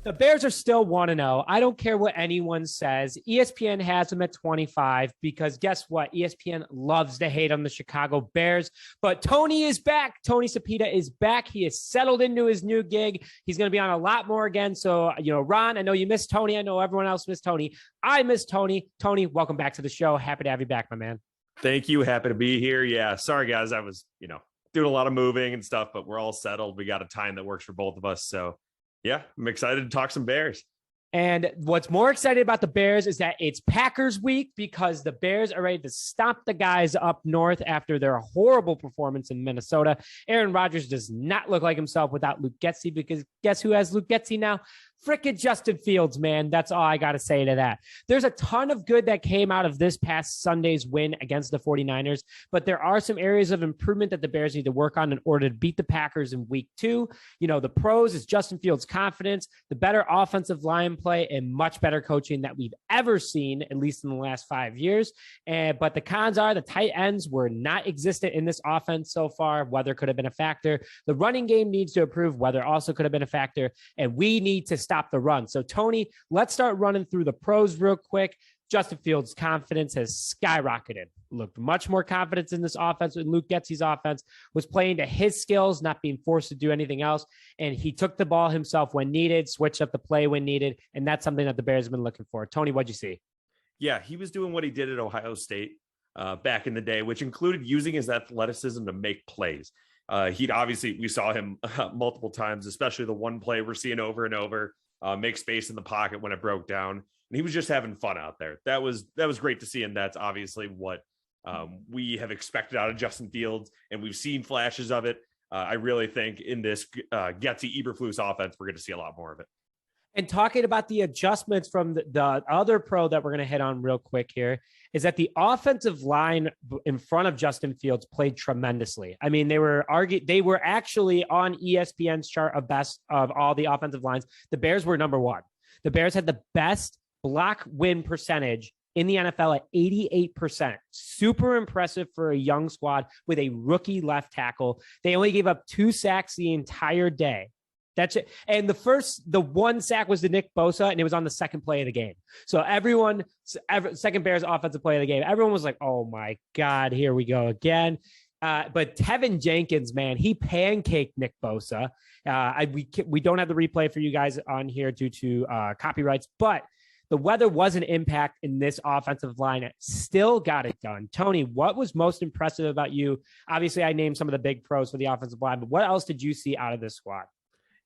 The Bears are still 1-0. I don't care what anyone says. ESPN has them at 25 because guess what? ESPN loves to hate on the Chicago Bears. But Tony is back. Tony Sapyta is back. He is settled into his new gig. He's going to be on a lot more again. So, Ron, I know you miss Tony. I know everyone else missed Tony. I miss Tony. Tony, welcome back to the show. Happy to have you back, my man. Thank you. Happy to be here. Yeah. Sorry, guys. I was, doing a lot of moving and stuff, but we're all settled. We got a time that works for both of us. So, yeah, I'm excited to talk some Bears. And what's more exciting about the Bears is that it's Packers week because the Bears are ready to stomp the guys up north after their horrible performance in Minnesota. Aaron Rodgers does not look like himself without Luke Getsy because guess who has Luke Getsy now? Frickin' Justin Fields, man. That's all I got to say to that. There's a ton of good that came out of this past Sunday's win against the 49ers, but there are some areas of improvement that the Bears need to work on in order to beat the Packers in week 2. The pros is Justin Fields' confidence, the better offensive line play, and much better coaching that we've ever seen, at least in the last 5 years. But the cons are the tight ends were not existent in this offense so far. Weather could have been a factor. The running game needs to improve. Weather also could have been a factor. And we need to stop the run. So, Tony, let's start running through the pros real quick. Justin Fields' confidence has skyrocketed. Looked much more confidence in this offense when Luke Getsy's offense was playing to his skills, not being forced to do anything else. And he took the ball himself when needed, switched up the play when needed. And that's something that the Bears have been looking for. Tony, what'd you see? Yeah, he was doing what he did at Ohio State back in the day, which included using his athleticism to make plays. We saw him multiple times, especially the one play we're seeing over and over, make space in the pocket when it broke down. And he was just having fun out there. That was great to see. And that's obviously what we have expected out of Justin Fields. And we've seen flashes of it. I really think in this Getsy Eberflus offense, we're going to see a lot more of it. And talking about the adjustments from the other pro that we're going to hit on real quick here is that the offensive line in front of Justin Fields played tremendously. I mean, they were actually on ESPN's chart of best of all the offensive lines. The Bears were number 1. The Bears had the best block win percentage in the NFL at 88%. Super impressive for a young squad with a rookie left tackle. They only gave up 2 sacks the entire day. That's it. And the one sack was to Nick Bosa, and it was on the second play of the game. So second Bears offensive play of the game, everyone was like, oh my God, here we go again. But Tevin Jenkins, man, he pancaked Nick Bosa. We don't have the replay for you guys on here due to copyrights, but the weather was an impact in this offensive line. It still got it done. Tony, what was most impressive about you? Obviously, I named some of the big pros for the offensive line, but what else did you see out of this squad?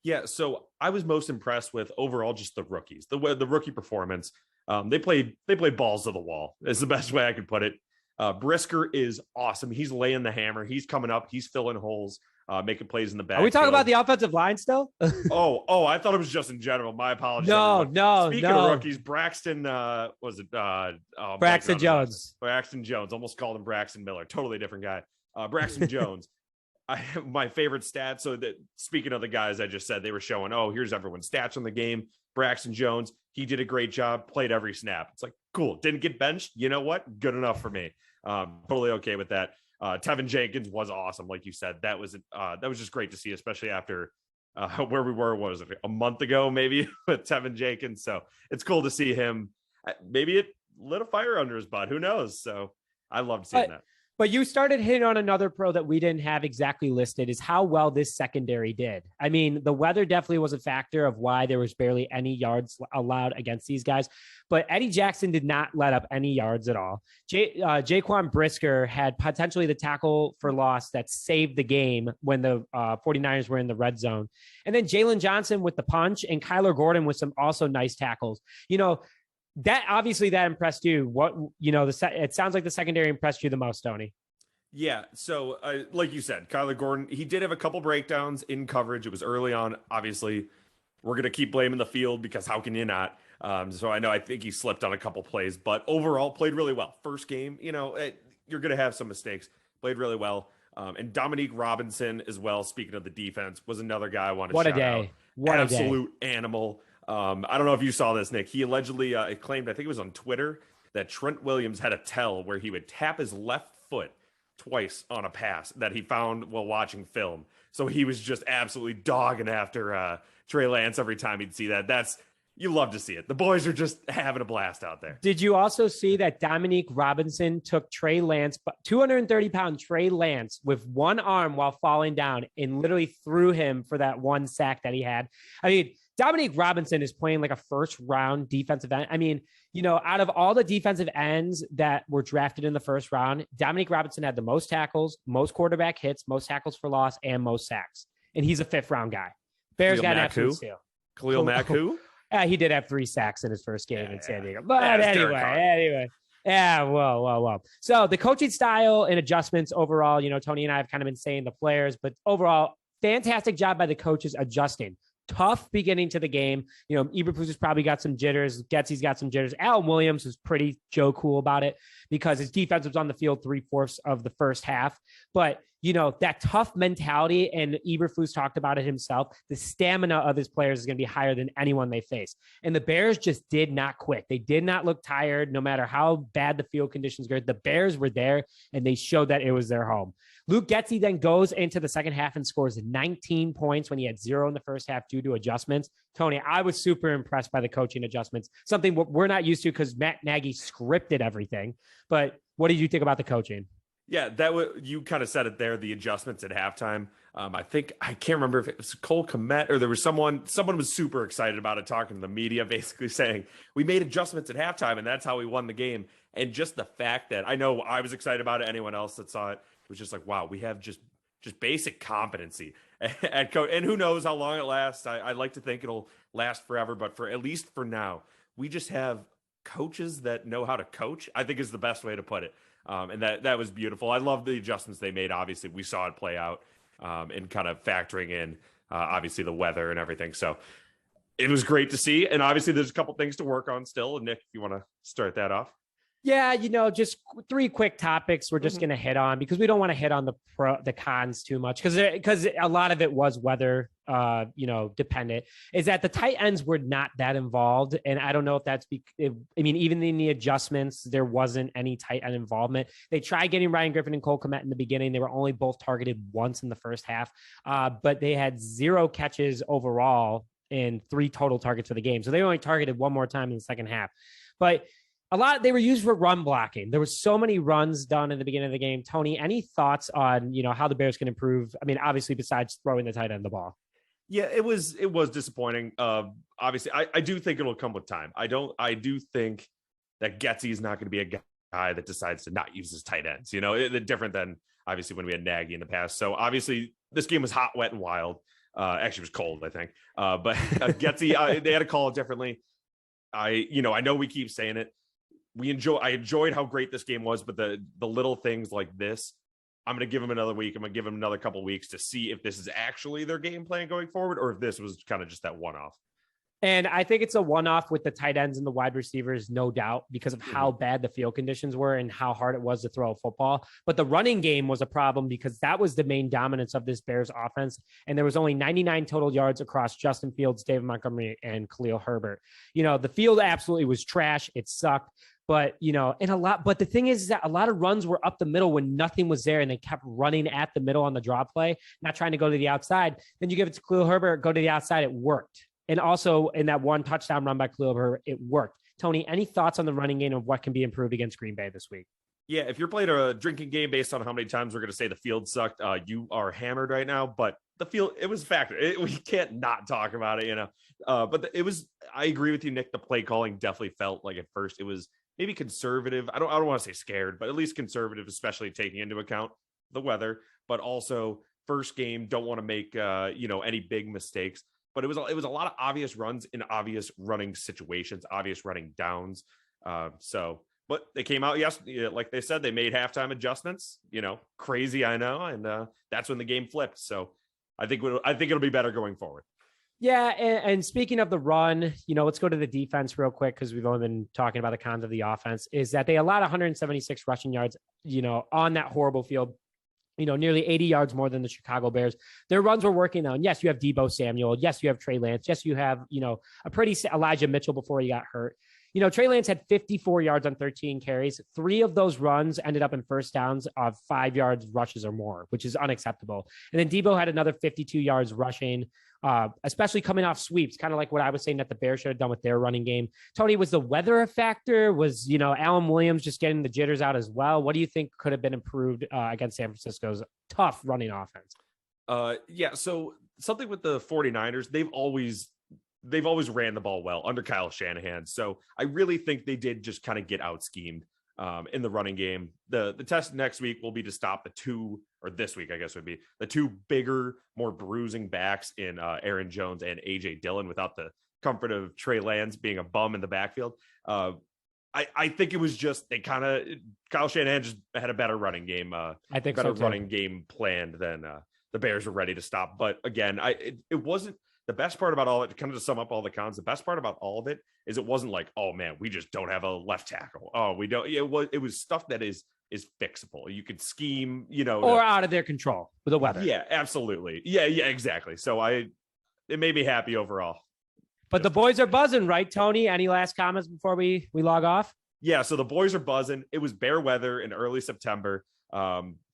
Yeah, so I was most impressed with overall just the rookies, the rookie performance. They played balls to the wall. Is the best way I could put it. Brisker is awesome. He's laying the hammer. He's coming up. He's filling holes, making plays in the back. Are we talking about the offensive line still? oh, I thought it was just in general. My apologies. No. Speaking of rookies, Braxton Braxton Jones. Braxton Jones. Almost called him Braxton Miller. Totally different guy. Braxton Jones. I have my favorite stats. So that speaking of the guys I just said, they were showing, here's everyone's stats on the game. Braxton Jones, he did a great job, played every snap. It's like, cool. Didn't get benched. You know what? Good enough for me. Totally okay with that. Tevin Jenkins was awesome. Like you said, that was just great to see, especially after where we were, what was it, a month ago, maybe with Tevin Jenkins. So it's cool to see him. Maybe it lit a fire under his butt. Who knows? So I loved seeing that. But you started hitting on another pro that we didn't have exactly listed is how well this secondary did. I mean, the weather definitely was a factor of why there was barely any yards allowed against these guys. But Eddie Jackson did not let up any yards at all. Jaquan Brisker had potentially the tackle for loss that saved the game when the 49ers were in the red zone. And then Jalen Johnson with the punch and Kyler Gordon with some also nice tackles. That obviously that impressed you. It sounds like the secondary impressed you the most, Tony. Yeah. So like you said, Kyler Gordon, he did have a couple breakdowns in coverage. It was early on. Obviously, we're going to keep blaming the field because how can you not? I think he slipped on a couple plays, but overall played really well. First game, you're going to have some mistakes. Played really well. And Dominique Robinson as well, speaking of the defense, was another guy I wanted to shout out. What a day. Absolute animal. I don't know if you saw this, Nick. He allegedly claimed, I think it was on Twitter, that Trent Williams had a tell where he would tap his left foot twice on a pass that he found while watching film. So he was just absolutely dogging after Trey Lance every time he'd see that. You love to see it. The boys are just having a blast out there. Did you also see that Dominique Robinson took Trey Lance, 230-pound Trey Lance, with one arm while falling down and literally threw him for that one sack that he had? I mean, Dominique Robinson is playing like a first-round defensive end. I mean, out of all the defensive ends that were drafted in the first round, Dominique Robinson had the most tackles, most quarterback hits, most tackles for loss, and most sacks. And he's a fifth-round guy. Bears got an absolute steal. Khalil Mack, who? He did have 3 sacks in his first game in San Diego. But anyway. Yeah, whoa. So the coaching style and adjustments overall, Tony and I have kind of been saying the players, but overall, fantastic job by the coaches adjusting. Tough beginning to the game. Eberflus has probably got some jitters. Getsy's got some jitters. Alan Williams was pretty Joe cool about it because his defense was on the field 3/4 of the first half. But, that tough mentality, and Eberflus talked about it himself, the stamina of his players is going to be higher than anyone they face. And the Bears just did not quit. They did not look tired, no matter how bad the field conditions were. The Bears were there, and they showed that it was their home. Luke Getsy then goes into the second half and scores 19 points when he had 0 in the first half due to adjustments. Tony, I was super impressed by the coaching adjustments, something we're not used to because Matt Nagy scripted everything. But what did you think about the coaching? Yeah, you kind of said it there, the adjustments at halftime. I can't remember if it was Cole Kmet or there was someone was super excited about it, talking to the media, basically saying we made adjustments at halftime and that's how we won the game. And just the fact that I know I was excited about it. Anyone else that saw it was just like, wow, we have just basic competency at coach. And who knows how long it lasts. I like to think it'll last forever, but at least for now, we just have coaches that know how to coach, I think is the best way to put it. And that was beautiful. I love the adjustments they made. Obviously, we saw it play out and kind of factoring in, obviously, the weather and everything. So it was great to see. And obviously, there's a couple things to work on still. And Nick, if you want to start that off. Yeah, just 3 quick topics we're just going to hit on because we don't want to hit on the cons too much because a lot of it was weather, dependent. Is that the tight ends were not that involved, and I don't know if that's even in the adjustments there wasn't any tight end involvement. They tried getting Ryan Griffin and Cole Kmet in the beginning. They were only both targeted once in the first half, but they had 0 catches overall and 3 total targets for the game. So they only targeted one more time in the second half, but they were used for run blocking. There was so many runs done in the beginning of the game. Tony, any thoughts on, how the Bears can improve? I mean, obviously besides throwing the tight end the ball. Yeah, it was disappointing. Obviously I do think it'll come with time. I do think that Getsy is not going to be a guy that decides to not use his tight ends, different than obviously when we had Nagy in the past. So obviously this game was hot, wet, and wild. Actually it was cold, I think. But Getsy, they had to call it differently. I know we keep saying it. I enjoyed how great this game was, but the little things like this, I'm going to give him another week. I'm going to give him another couple of weeks to see if this is actually their game plan going forward, or if this was kind of just that one-off. And I think it's a one-off with the tight ends and the wide receivers, no doubt, because of how bad the field conditions were and how hard it was to throw a football. But the running game was a problem because that was the main dominance of this Bears offense. And there was only 99 total yards across Justin Fields, David Montgomery, and Khalil Herbert. The field absolutely was trash. It sucked. But, but the thing is that a lot of runs were up the middle when nothing was there and they kept running at the middle on the draw play, not trying to go to the outside. Then you give it to Khalil Herbert, go to the outside. It worked. And also in that one touchdown run by Khalil Herbert, it worked. Tony, any thoughts on the running game of what can be improved against Green Bay this week? Yeah, if you're playing a drinking game based on how many times we're going to say the field sucked, you are hammered right now. But the field, it was a factor. We can't not talk about it, But I agree with you, Nick. The play calling definitely felt like at first it was maybe conservative. I don't want to say scared, but at least conservative, especially taking into account the weather. But also first game, don't want to make any big mistakes. But it was a lot of obvious runs in obvious running situations, obvious running downs. But they came out, yes, like they said, they made halftime adjustments. Crazy, I know, and that's when the game flipped. So I think it'll be better going forward. Yeah, and speaking of the run, let's go to the defense real quick because we've only been talking about the cons of the offense. Is that they allowed 176 rushing yards, on that horrible field. Nearly 80 yards more than the Chicago Bears. Their runs were working though. And yes, you have Deebo Samuel. Yes, you have Trey Lance. Yes, you have, a pretty Elijah Mitchell before he got hurt. Trey Lance had 54 yards on 13 carries. 3 of those runs ended up in first downs of 5 yards rushes or more, which is unacceptable. And then Debo had another 52 yards rushing, especially coming off sweeps, kind of like what I was saying that the Bears should have done with their running game. Tony, was the weather a factor? Was, Alan Williams just getting the jitters out as well? What do you think could have been improved against San Francisco's tough running offense? Yeah, so something with the 49ers, they've always ran the ball well under Kyle Shanahan. So I really think they did just kind of get out schemed in the running game. The test next week will be to stop this week, I guess would be the 2 bigger, more bruising backs in Aaron Jones and AJ Dillon without the comfort of Trey Lance being a bum in the backfield. I think it was just Kyle Shanahan just had a better running game. I think better so too. running game planned than the Bears were ready to stop. But again, it wasn't the best part about all it, kind of to sum up all the cons. The best part about all of it is it wasn't like, oh man, we just don't have a left tackle. Oh, we don't. It was stuff that is fixable. You could scheme, or out of their control with the weather. Yeah, absolutely. Yeah, exactly. So it made me happy overall. But the boys are buzzing, right, Tony? Any last comments before we log off? Yeah, so the boys are buzzing. It was bear weather in early September.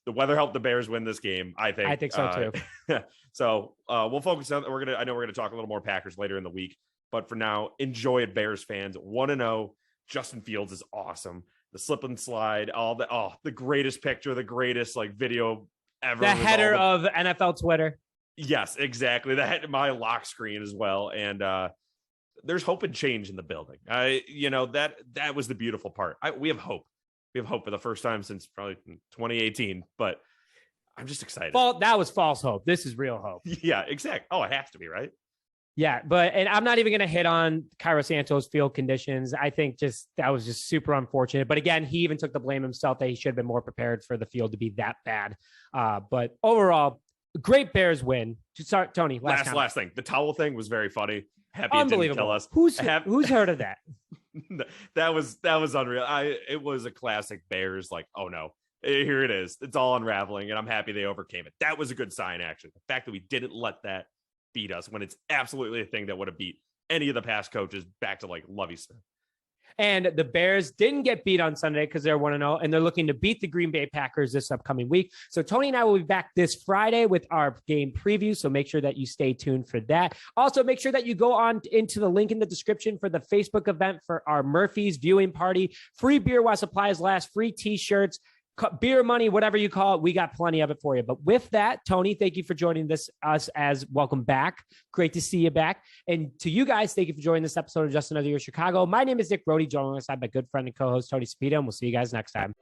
The weather helped the Bears win this game, I think. I think so too. So we'll focus on. I know we're gonna talk a little more Packers later in the week, but for now, enjoy it, Bears fans. 1-0. Justin Fields is awesome. The slip and slide, the greatest picture, the greatest video ever. The header of NFL Twitter. Yes, exactly. That my lock screen as well, and there's hope and change in the building. That was the beautiful part. We have hope. We have hope for the first time since probably 2018, but I'm just excited. Well, that was false hope. This is real hope. Yeah, exactly. Oh, it has to be, right? Yeah, and I'm not even going to hit on Cairo Santos' field conditions. I think that was just super unfortunate. But again, he even took the blame himself that he should have been more prepared for the field to be that bad. But overall, great Bears win. Sorry, Tony, last thing. The towel thing was very funny. Happy it didn't kill us. Who's heard of that? That was unreal. It was a classic Bears. Oh no, here it is. It's all unraveling, and I'm happy they overcame it. That was a good sign, actually. The fact that we didn't let that beat us when it's absolutely a thing that would have beat any of the past coaches back to Lovie Smith. And the Bears didn't get beat on Sunday because they're 1-0, and they're looking to beat the Green Bay Packers this upcoming week. So Tony and I will be back this Friday with our game preview. So make sure that you stay tuned for that. Also, make sure that you go on into the link in the description for the Facebook event for our Murphy's viewing party. Free beer while supplies last, free t-shirts, beer money, whatever you call it. We got plenty of it for you. But with that, Tony, thank you for joining us as welcome back. Great to see you back. And to you guys, thank you for joining this episode of Just Another Year Chicago. My name is Roti, joined alongside my good friend and co-host Tony Sapyta, and we'll see you guys next time.